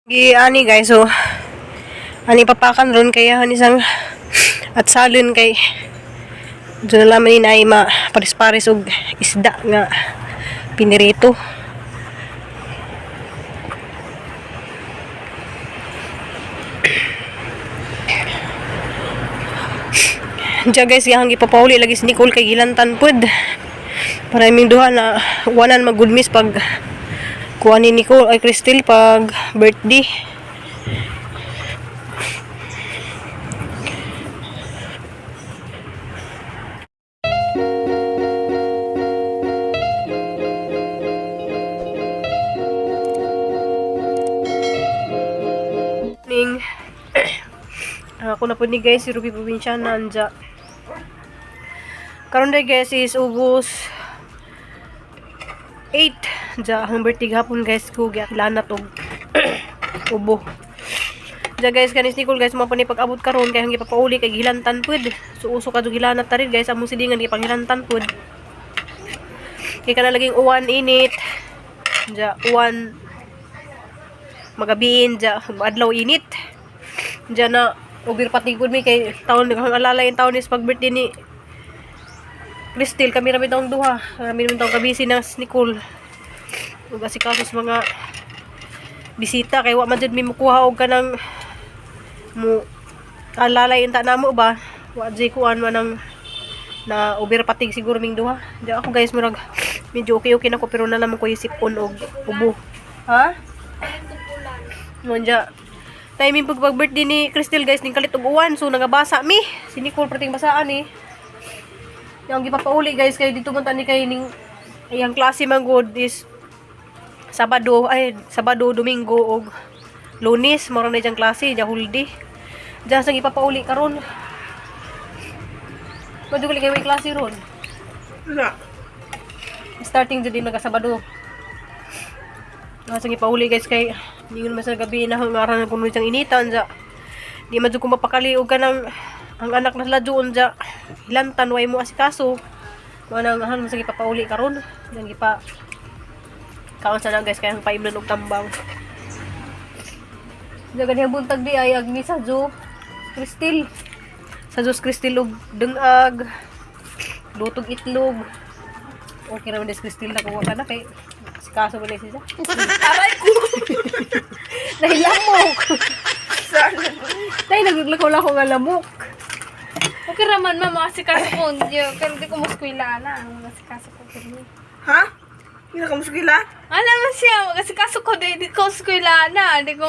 Ani guys, so ani papakan ron kaya isang at salon kay dyan na laman ni Naima paris-paris og isda nga pinirito. Diyan guys, yang ipapauli lagi si Nicole kay gilantan pud. Para iming duha na wanan magudmis pag kuha ni Nicole ay Crystal pag birthday. Ning ako na po ni guys si Ruby Provinciana anja. Karon day guys is August 8 ja ang birthday hapon guys ko gilanat og ubo. Ja guys kanis Nicole guys mo pa ni pag-abot karon kay hangi papauli kay gilantan pud. So uso ka gilanat ta rin guys among sidingan di panghilantan pud. Kay kana laging uwan init. Ja uwan magabiin ja adlaw init. Ja na ubir patigod mi kay taon alalay taon is pag birthday ni Crystal kami rami taong duha. Kami rami taong kabisi ng Nicole. Ug asikasos mga bisita kay wa man jud mi mukuha og kanang mo alalay ta namo ba. Wa jay kuan man ang na ubir patig siguro ming duha. Di ako guys murag medyo okay nako pero na naman ko isipon og ubo. Ha? Monja. Timing pag birthday ni Crystal guys ning kalit og uwan so nagabasa mi. Si Nicole perting basaan ni. Yung gipapauli guys kay dito man tani kay ning iyang klase man good is Sabado, Domingo og Lunes mao na diyang klase, ja holiday. Diyan sa gipapauli karon. Madugli kay may klase ron. Wala. Starting jud din Sabado. Sa gipauli guys kay ningon man sa gabi na ngaran kuno diyang initan ja. Di man jud ko mapakali og kanang ang anak na laduon ja hilantan way mo asikaso. Mao nang han sa gipapauli karon. Nang gipa kaon sa na guys kaya ang paimnon og tambang. Dagan yang buntag di ay agni sa Jo Crystal. Sa Jos Crystal og dungag. Lutog itlog. Okay naman des Crystal na kuha ka na kay si kaso ba siya. Aray ko! Nahilamok. Tay naglako nga lamok. Okay raman ma makasikaso ko. Pero di ko muskwila na. Makasikaso ko kini. Ha? Hindi na kamuskila? Alam mo siya, makasikaso ko. Di ko muskwila na. Di ko...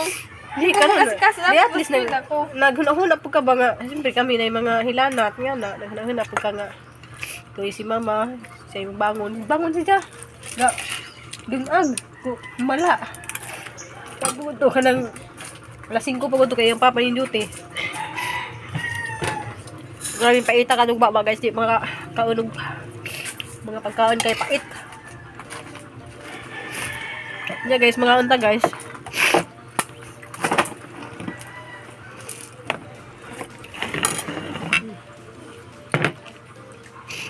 Di ka na. Makasikaso na. Di at least muskwila ko. naghunahuna po ka ba nga. Siyempre kami na yung mga hilanat nga na. Naghunahuna po ka nga. Tuwi si mama. Siya yung bangon. Bangon siya. Nga. Dungag. Mala. Pagbuto ka ng alas 5 pagbuto kayo yung papa yung duty. Maraming paita ka nung baba guys. Di mga kaunog. Mga pagkaon kay pait. Yeah guys, mga unta guys.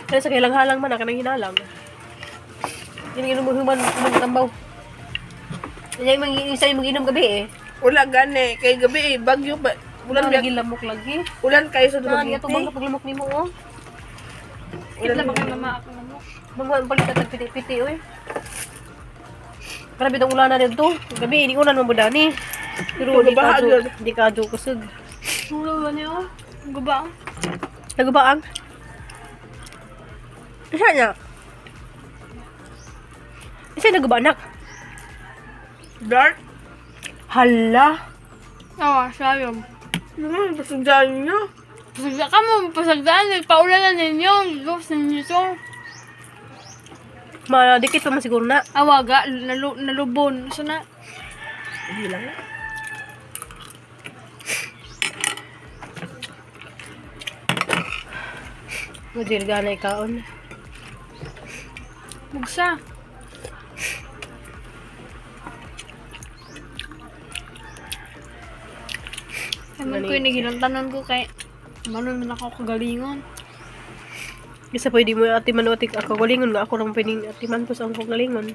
Kaya sa kailang-halang man, kanang hinalang. Ginigin mo human tambaw. Yan yung isa yung mag-inom gabi eh. Wala gani. Kay gabi eh. Bagyo ba? Ulan Ulan, lagi lamok lagi. ulan kayo sa Naan nga Dumaguete. to bang paglamok ni mo oh. Kitla ba kay mama ako na mo? Mga palit ka tagpiti-piti oy. Grabe daw ulan na dito. Gabi ini ulan mo budani. Pero di Gubaha ka yun. di ka kusog. Wala ba niyo? Gubang. Nagubaang. Isa niya. Isa naguba anak. Dark? Hala. Awa, sayang. Pasagdaan nyo. Pasagda ka mo, pasagdaan. Nagpaulan na ninyo. Ghost ninyo to. Madikit pa man siguro na. Awaga, nalubon. So na, Hindi lang. Mujil ganay kaon. bugsa. Naman ko yung nagilantanon ko kay manon man ako kagalingon. Isa pwede mo ati manutik ako galingon nga ako nang pwedeng ati man po sa akong galingon.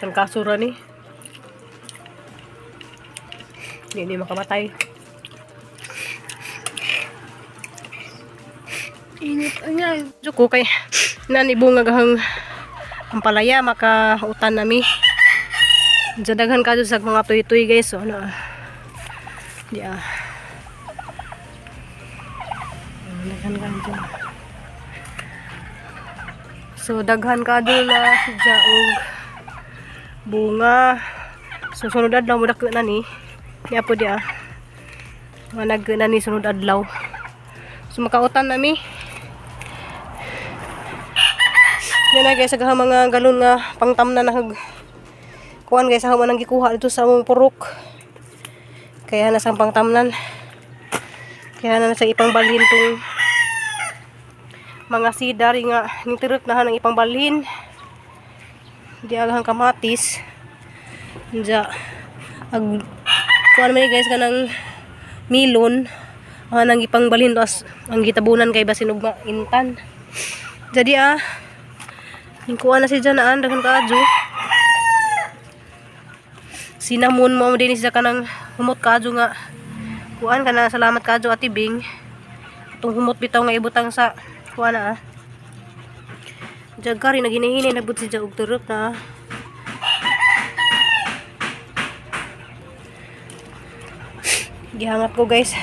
Isang kasura ni. Hindi makamatay. Init. Ayan. Juko kay nanibungag ang ampalaya makautan nami. Daghan ka sa mga tuy-tuy guys. So, ano. Yeah. Daghan ka dyan. So daghan ka dyan na sidya og bunga. So sunod adlaw mo dako na ni. Kaya po dia. Mga nag na ni sunod adlaw. So makautan nami. Yan na guys, agahan mga galon nga pangtam na nahag kuan guys, ako man ang gikuha dito sa among purok. Kaya na sang pangtamnan. Kaya na sa ipang balhin tong mga sidar nga nitirot na ng ipang balhin. Di agahang kamatis. Diya ag kuan man guys kanang milon nang ipang balhin as ang gitabunan kay basin og maintan. Jadi kuan na si janaan daghang kaadyo. Sinamon mo din siya kanang humot kaadyo nga kuan kana salamat kaadyo Ate Bing. Itong humot bitaw nga ibutang sa kuan na jagari na ginihini nabut si og turok na. Gihangat ko guys.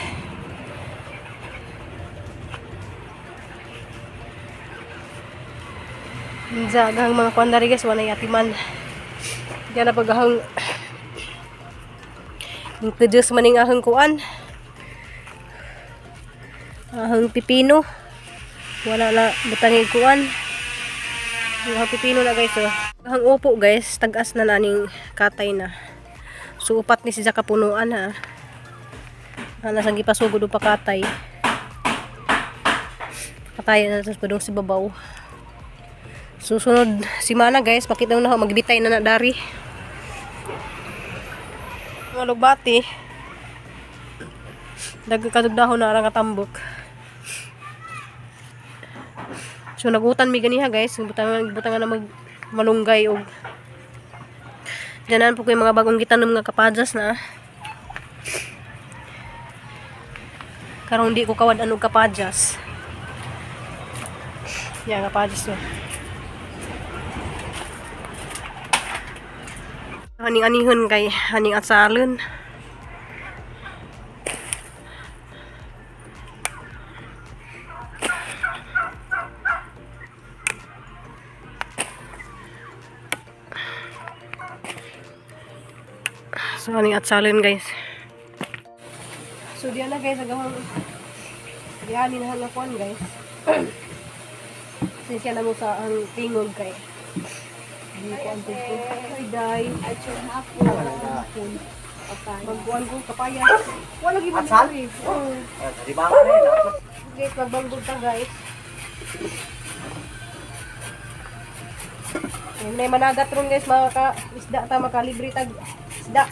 Ang mga kuan dari guys wala yatiman. Diyan na pagahang nagtudus maning ahang kuan. Ahang pipino. Wala na butangin kuan. Ahang pipino na guys. Ahang upo guys, tagas na naning katay na. So upat ni siya kapunuan ha. Nasang gipasugod pa katay. Katay na sa padung si babaw. Susunod simana guys, makita mo na magbitay na dari. Mga lugbati. Dagkadugdahon na arang katambok. So nagutan mi ganiha guys, butangan na malunggay og dianan po ko yung mga bagong gitanom nga kapadyas na. Karong di ko kawad og kapadyas. Yan kapadyas yun. Haning-anihon kay haning atsalon. So haning atsalon guys. So diyan na guys agawang diyan na hangapon guys. Siya na mo sa ang tingog kay hindi ko ang tupo. Ay, day. Ay, sure na ako. Magbuhan ko, kapaya. Wala lagi mag-ari. Guys, magbanggod ta guys. May managat ron guys, mga isda ta, makalibre tag isda.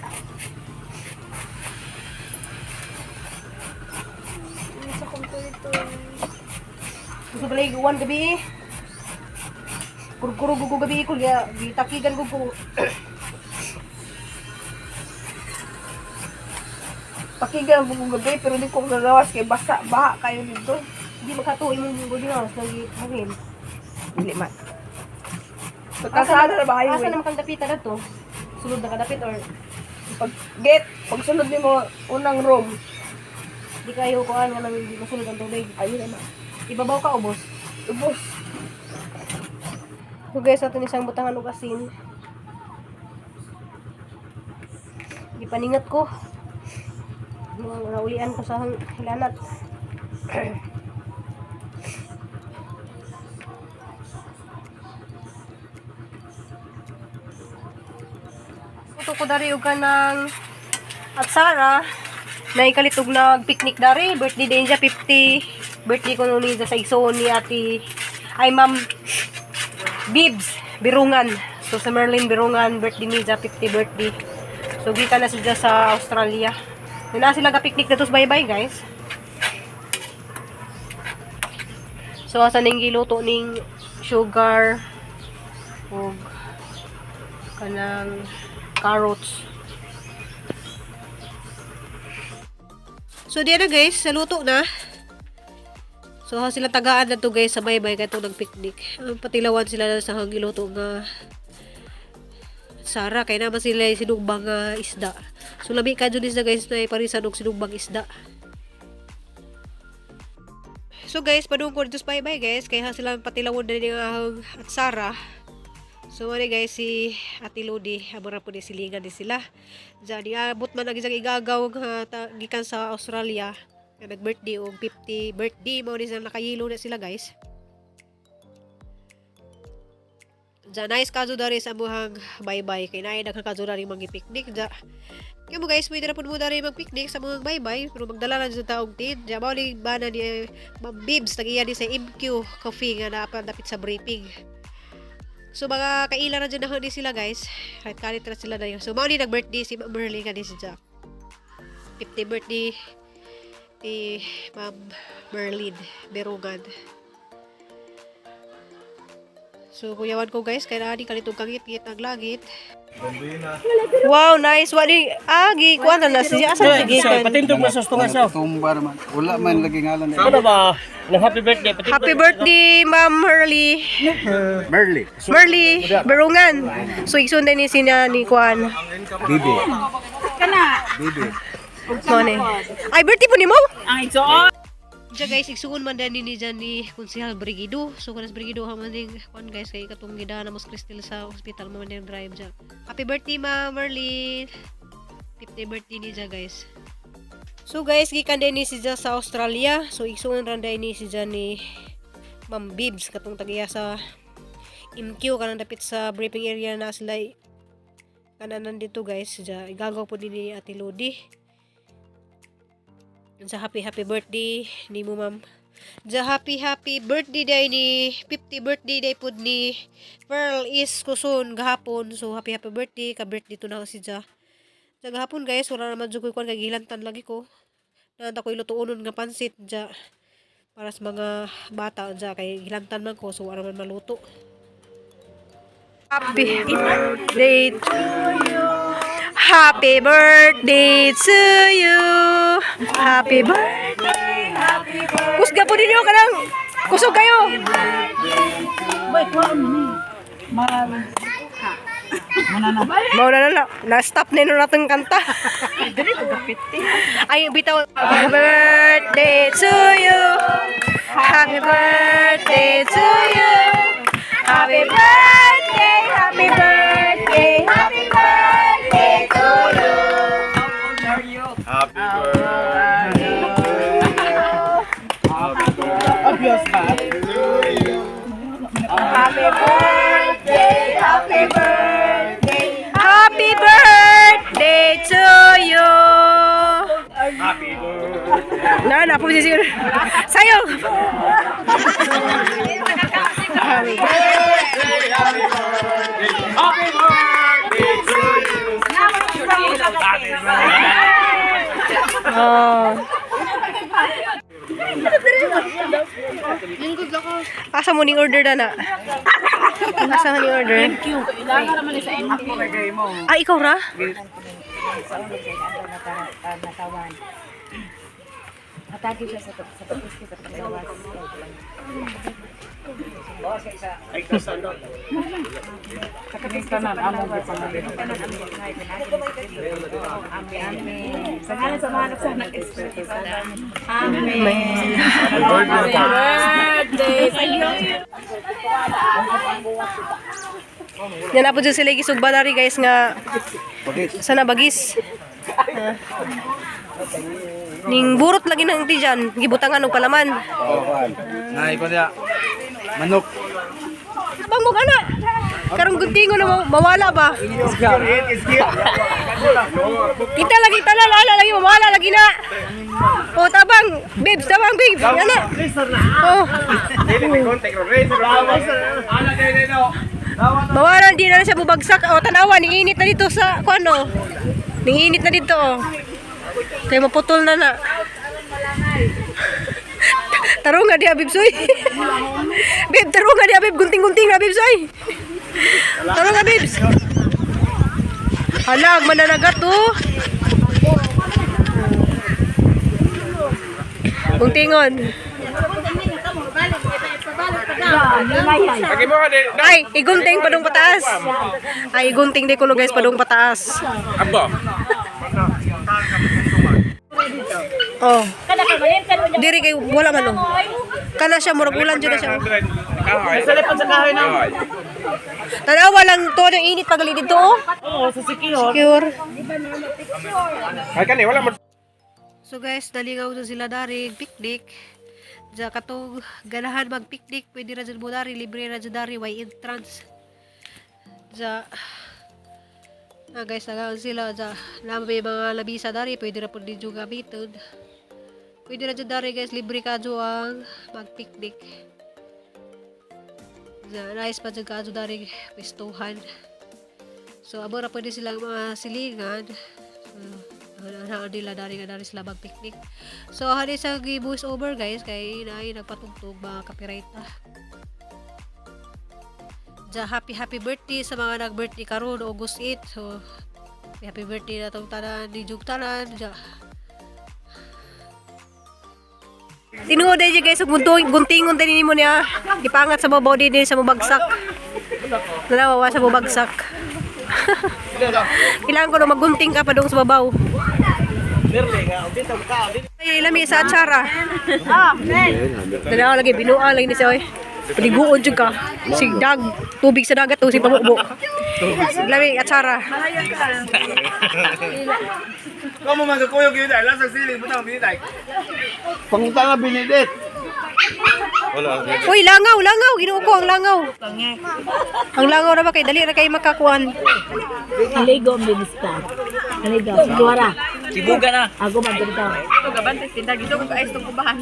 Sa kumpulit Gusto pala iguan gabi eh. Kuro gugu gabi ko ya gitakigan gugu. Pakigan mo gabi pero di ko nagawas kay basa baha kayo dito. Hindi makatuloy mo gugu diwas lagi hangin. Dili man. Pagkasada na ba kayo? Asa naman kang dapita na to? Sulod na kadapit or pag sunod ni mo unang room. di kayo kuan nga nang masulod ang tubig. Ayun na. Ibabaw ka ubos. Ubos. So guys, ato isang butangan og asin. Gipaningat ko. Naulian ko sa hilanat. Ito ko dari og kanang atsara na ikalitog nag-picnic dari. Birthday din siya 50. Birthday ko nung sa igsoon ni ati ay ma'am Bibs Birungan. So sa Merlin Birungan birthday niya 50 birthday. So gika na siya sa Australia. Yun na sila ka-picnic dito sa bye-bye guys. So asa ning giluto ning sugar og kanang carrots. So diyan na guys, saluto na. So sila tagaan na to guys sa baybay katong nagpiknik. Patilawan sila na sa hangiluto nga Sara kay naman sila sinugbang isda. So labi ka dun isda guys na parisan og sinugbang isda. So guys, padungkod sa baybay guys kay sila patilawon na ni at Sara. So ano guys, si Ate Lodi, abura po ni silingan din sila. Diyan, abot man ang isang igagaw gikan sa Australia. Nag-birthday o 50 birthday mo rin nakayilo na sila guys. Diyan, nice kaso dari sa amuhang bye-bye. Kaya naay nagkakaso dari mag-picnic. Diyan, kaya mo guys, may na po mo dari mag-picnic sa amuhang bye-bye. Pero magdala lang sa taong tin. Diyan, mauling bana ni Ma'am Bibs, nag-iya ni sa MQ Coffee nga napandapit sa briefing. So mga kaila na dyan na sila guys. Kahit kalit na sila na yun. So mauni nag-birthday si Ma'am Merlin ka si Jack. 50th birthday ni Ma'am Merlin Berungan. So kuyawan ko guys. Kaya nani kalitong kangit-ngit ang langit. Wow, nice. Wali agi kuan na siya asa sige kan. Patindog na sa stunga siya. Tumbar man. Wala man lagi ngalan. Ano ba? Nang happy birthday. Happy birthday Ma'am Merly. Merly Berungan. So isundan ni sina ni kuan. Bibi. Kana. Mone. Ay birthday po nimo? Ang ito. Diya guys, igsuon man din ni dyan ni Konsehal Brigido. So kanas Brigido haman ding kuan guys kay katong gidana mo Cristel sa hospital mo man din drive dyan. Happy birthday Ma'am Merly. 50th birthday ni dyan guys. So guys, gikan din ni si dyan sa Australia. So igsuon ran din ni si dyan ni Ma'am Bibs katong tagiya sa MQ kanang dapit sa briefing area na sila kanan dito guys. Dyan, igagaw po din ni Ate Lodi. Sa happy birthday ni mo ma'am. Sa happy birthday day ni 50 birthday day pud ni Pearl is kusun gahapon. So happy birthday ka birthday to na si Ja. Sa gahapon guys, wala naman jud ko kung kagilantan lagi ko. Nanta ko ilutuonon nga pansit ja para sa mga bata ja kay gilantan man ko so wala man maluto. Happy birthday to you. Happy birthday to you. Happy birthday. Kusga po ninyo kanang kusog kayo. Mau na na-stop na yun natin kanta. Ay, bitaw. Happy birthday to you. Happy birthday to you. Happy birthday, happy birthday, happy birthday to you. Happy birthday. Happy birthday, happy birthday. Happy birthday to you. Happy birthday. Na po si Sir. Sayo. Happy birthday. Happy birthday. Happy birthday to you. Happy birthday. Oh. Asa mo ning order na? Asa mo ning order? Thank you. Kailangan naman sa NQ. Ah, ikaw ra? Atagi siya sa tapos sa paglawas. Kanan amo ko pa man. Amen. Sa ngalan sa mga anak sa nag-expert. Amen. Happy birthday sa iyo. Yan na po dyan sila gisugba na rin guys nga sana bagis. Ning burot lagi ng ti dyan. Gibutangan og palaman. Nay ko dia. Manok. Abang mo ka na. Karong guntingo na mawala ba? Kita lagi talala lagi mawala lagi na. O tabang babes, tabang babes. Yan na. Oh. Mawalan di na siya bubagsak. O tanawa, niinit na dito sa kuano. Niinit na dito oh. Kaya maputol na na. Taro nga di Abib soy. Babe, taro nga di Abib. Gunting-gunting na Abib soy. Taro nga Bibs. Halag, mananagat to. Guntingon. Lagi mo di. Ay, igunting padung pataas. Ay, igunting di kuno guys padung pataas. Abo. Oh. Diri kay wala man oh. Kana siya murag ulan jud na siya. Kahoy. Sa lipat sa kahoy na. Tanawa lang to yung init pagali dito oh. Oo, sa secure. Secure. Ay kani wala mo. So guys, naligaw na sila dari picnic. Ja katong ganahan mag-picnic, pwede ra jud mo dari, libre ra jud dari, way entrance. Ja guys, nagaon sila ja na may mga labisa dari, pwede ra pud dinyo gamiton. Pwede ra jud dari guys, libre ka jud ang mag-picnic. Ja nice pa jud ka jud dari pistuhan. So abo ra pwede sila mga silingan. Nila dari sila mag-picnic. So hadi sa gi-voice over guys kay naay nagpatugtog mga copyright. Ja happy birthday sa mga nag-birthday karon August 8. So happy birthday na tong tanan di jugtanan. Ja tinuod ay guys ug guntingon din nimo niya gipangat sa babaw din sa mabagsak. Nanawa sa mabagsak. Kailangan ko na maggunting ka pa doon sa babaw. Ay, lami sa atsara. Dalawa lagi, binuang lagi ni siya. Paliguon dyan ka. Sigdag, tubig sa dagat o si pamukbo. Lami, atsara. Kamu magkakuyog yun dahil lasang siling butang binitay. Pangutang na binidit. Uy, langaw, ginuo ko ang langaw. Ang langaw na ba kay dali na kay makakuan. Aligo ang binista. Aligo. Suara. Sibuga na. Ako magdito. Ito gabantes tindag ito kung kaayos tong kubahan.